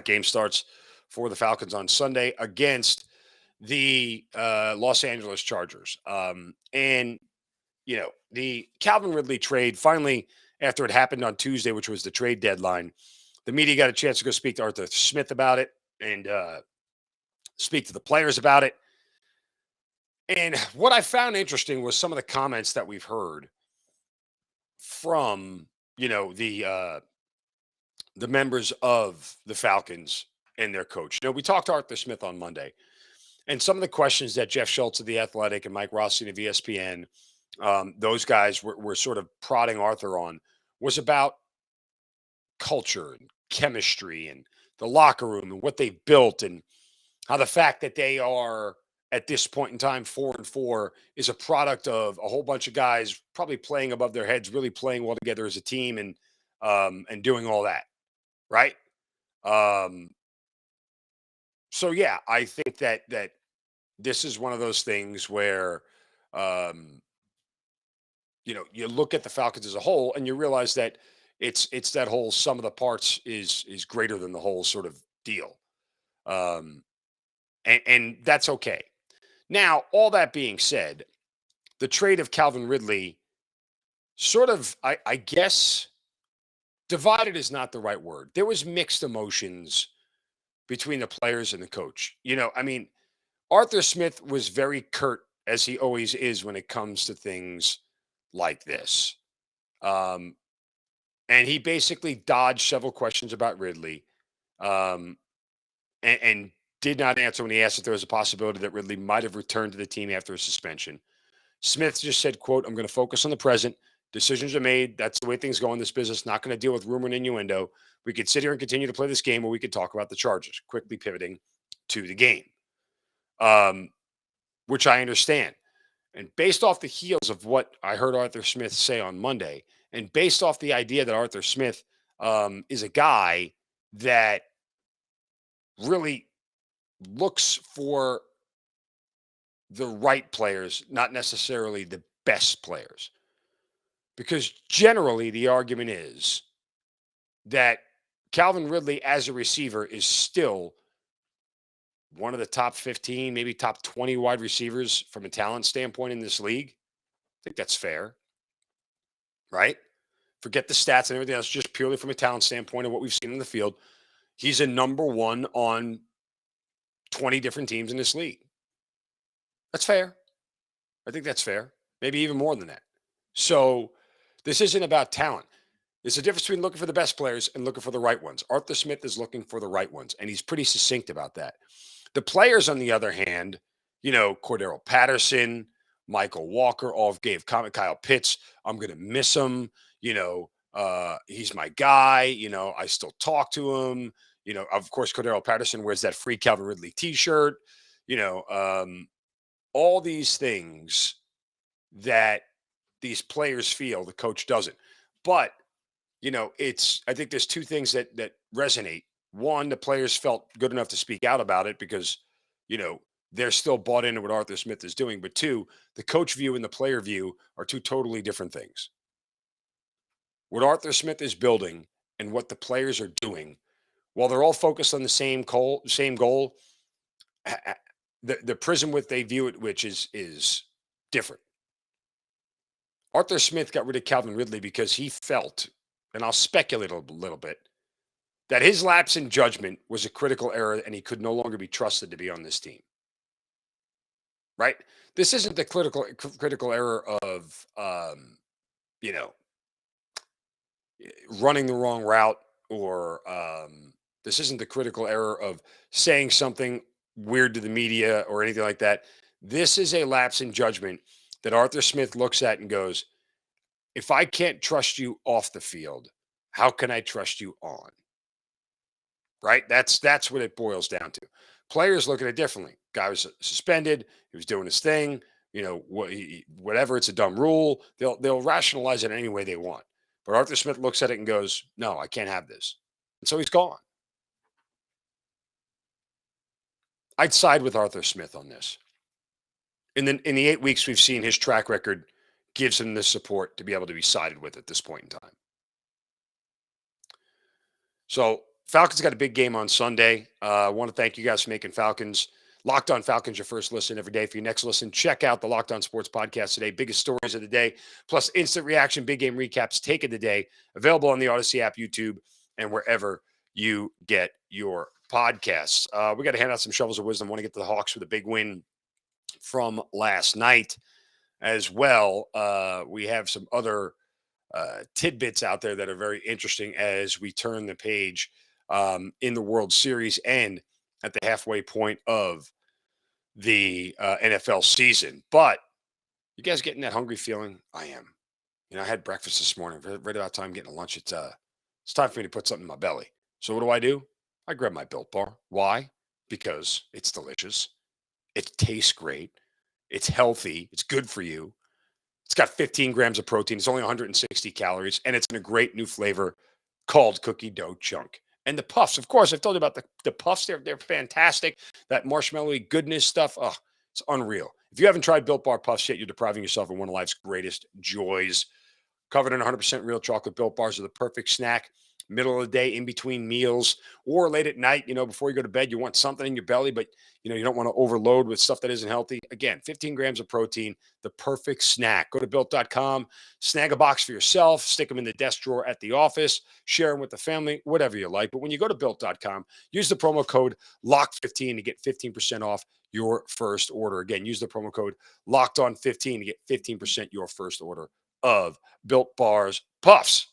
Game starts for the Falcons on Sunday against the Los Angeles Chargers. And the Calvin Ridley trade finally, after it happened on Tuesday, which was the trade deadline, the media got a chance to go speak to Arthur Smith about it and speak to the players about it. And what I found interesting was some of the comments that we've heard from the members of the Falcons and their coach. We talked to Arthur Smith on Monday, and some of the questions that Jeff Schultz of the Athletic and Mike Rossi of ESPN, those guys were sort of prodding Arthur on, was about culture and chemistry and the locker room and what they built, and how the fact that they are at this point in time 4-4 is a product of a whole bunch of guys probably playing above their heads, really playing well together as a team, and doing all that, right? Um, so yeah, I think that this is one of those things where um, you look at the Falcons as a whole and you realize that it's that whole sum of the parts is greater than the whole sort of deal. Um, and that's okay. Now, all that being said, the trade of Calvin Ridley sort of, I guess, divided is not the right word. There was mixed emotions between the players and the coach. I mean, Arthur Smith was very curt, as he always is when it comes to things like this. Um, and he basically dodged several questions about Ridley, um, and did not answer when he asked if there was a possibility that Ridley might have returned to the team after a suspension. Smith just said, quote, "I'm going to focus on the present. Decisions are made. That's the way things go in this business. Not going to deal with rumor and innuendo. We could sit here and continue to play this game, or we could talk about the Chargers," quickly pivoting to the game, um, which I understand. And based off the heels of what I heard Arthur Smith say on Monday, and based off the idea that Arthur Smith is a guy that really looks for the right players, not necessarily the best players. Because generally, the argument is that Calvin Ridley as a receiver is still one of the top 15, maybe top 20 wide receivers from a talent standpoint in this league. I think that's fair, right? Forget the stats and everything else, just purely from a talent standpoint of what we've seen in the field. He's a number one on 20 different teams in this league. That's fair. I think that's fair. Maybe even more than that. So this isn't about talent. There's a difference between looking for the best players and looking for the right ones. Arthur Smith is looking for the right ones, and he's pretty succinct about that. The players, on the other hand, Cordero Patterson, Michael Walker, all gave comment. Kyle Pitts, I'm going to miss him. He's my guy. I still talk to him. Of course, Cordero Patterson wears that free Calvin Ridley T-shirt. All these things that these players feel, the coach doesn't. But I think there's two things that resonate. One, the players felt good enough to speak out about it because, they're still bought into what Arthur Smith is doing. But two, the coach view and the player view are two totally different things. What Arthur Smith is building and what the players are doing, while they're all focused on the same goal, the prism with they view it, which is different. Arthur Smith got rid of Calvin Ridley because he felt, and I'll speculate a little bit, that his lapse in judgment was a critical error and he could no longer be trusted to be on this team. Right? This isn't the critical error of, running the wrong route, or this isn't the critical error of saying something weird to the media or anything like that. This is a lapse in judgment that Arthur Smith looks at and goes, if I can't trust you off the field, how can I trust you on? Right? That's what it boils down to. Players look at it differently. Guy was suspended. He was doing his thing. Whatever. It's a dumb rule. They'll rationalize it any way they want. But Arthur Smith looks at it and goes, "No, I can't have this," and so he's gone. I'd side with Arthur Smith on this. In the 8 weeks we've seen, his track record gives him the support to be able to be sided with at this point in time. So Falcons got a big game on Sunday. I want to thank you guys for making Falcons Locked On Falcons your first listen every day. For your next listen, check out the Locked On Sports podcast today. Biggest stories of the day, plus instant reaction, big game recaps, take of the day. Available on the Odyssey app, YouTube, and wherever you get your podcasts. We got to hand out some shovels of wisdom. Want to get to the Hawks with a big win from last night as well. We have some other tidbits out there that are very interesting as we turn the page in the World Series and at the halfway point of the NFL season. But you guys getting that hungry feeling? I am. I had breakfast this morning. Right about time getting lunch. It's time for me to put something in my belly. So what do? I grab my Built Bar. Why? Because it's delicious. It tastes great. It's healthy. It's good for you. It's got 15 grams of protein. It's only 160 calories, and it's in a great new flavor called cookie dough chunk. And the puffs, of course, I've told you about the puffs. They're fantastic. That marshmallowy goodness stuff. Oh, it's unreal. If you haven't tried Built Bar Puffs yet, you're depriving yourself of one of life's greatest joys. Covered in 100% real chocolate, Built Bars are the perfect snack. Middle of the day, in between meals, or late at night, before you go to bed, you want something in your belly, but, you don't want to overload with stuff that isn't healthy. Again, 15 grams of protein, the perfect snack. Go to built.com, snag a box for yourself, stick them in the desk drawer at the office, share them with the family, whatever you like. But when you go to built.com, use the promo code LOCK15 to get 15% off your first order. Again, use the promo code LOCKEDON15 to get 15% your first order of Built Bars Puffs.